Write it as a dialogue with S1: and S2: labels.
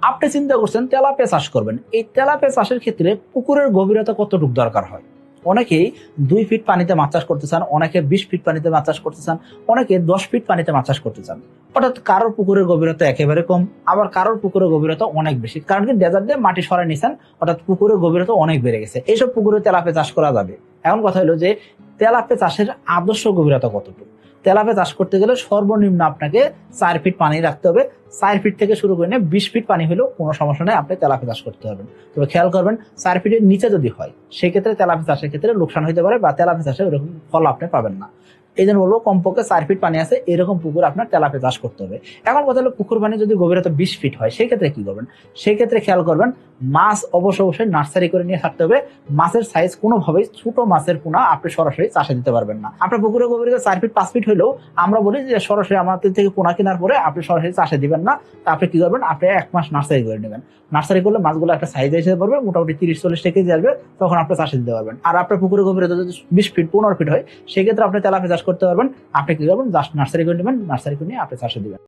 S1: আপনি চিন্তা করছেন তেলাপিয়া চাষ করবেন। এই তেলাপিয়া চাষের ক্ষেত্রে পুকুরের গভীরতা কতটুকু দরকার হয়? অনেকেই 2 ফিট পানিতে মাছ চাষ করতে চান, অনেকে 20 ফিট পানিতে মাছ চাষ করতে চান, অনেকে 10 ফিট পানিতে মাছ চাষ করতে চান। অর্থাৎ কারোর পুকুরের গভীরতা একেবারে কম, আবার কারোর পুকুরের গভীরতা অনেক বেশি, কারণ কি ডেজার্ট দিয়ে মাটি সরাই নিছেন, অর্থাৎ পুকুরের গভীরতা অনেক বেড়ে গেছে। এইসব পুকুরে তেলাপিয়া চাষ করা যাবে। এখন কথা হলো যে তেলাপিয়া চাষের আদর্শ গভীরতা কতটুকু? তেলাপিয়া চাষ করতে গেলে সর্বনিম্ন আপনাকে 4 ফিট পানি রাখতে হবে। 4 ফিট থেকে শুরু করে 20 ফিট পানি হলেও কোনো সমস্যা নেই, আপনি তেলাপিয়া চাষ করতে পারবেন। তবে খেয়াল করবেন 4 ফিটের নিচে যদি হয় সেক্ষেত্রে তেলাপিয়া চাষের ক্ষেত্রে লোকসান হতে পারে বা তেলাপিয়া চাষে ওরকম ফল আপনি পাবেন না। এই জন্য বলবো কমপক্ষে 4 ফিট পানি আছে এরকম পুকুর আপনার তেলাপিয়া চাষ করতে হবে। এখন কথা হলো পুকুর পানি যদি গভীরতা 20 ফিট হয় সেই ক্ষেত্রে কি করবেন? সেই ক্ষেত্রে খেয়াল করবেন মাছ অবশ্যই নার্সারি করে নিয়ে থাকতে হবে। মাছের সাইজ কোনোভাবেই ছোট মাছের পোনা আপনি সরাসরি চাষে দিতে পারবেন না। আপনার পুকুরের গভীরতা 4 ফিট 5 ফিট হলেও আমরা বলি যে সরাসরি আমাদের থেকে পোনা কেনার পরে আপনি সরাসরি চাষে দিবেন না। তা আপনি কি করবেন? আপনি 1 মাস নার্সারি করে নেবেন। নার্সারি করলে মাছগুলো একটা সাইজে এসে পড়বে, মোটামুটি 30-40 কেজি আসবে, তখন আপনি চাষে দিতে পারবেন। আর আপনার পুকুরের গভীরতা যদি 20 ফিট 15 ফিট হয় সেক্ষেত্রে আপনি তেলাপিয়া চাষ করতে পারবেন। আপনি কি করবেন? জাস্ট নার্সারি করে নেবেন, নার্সারি করে নিয়ে আপনি চাষে দিবেন।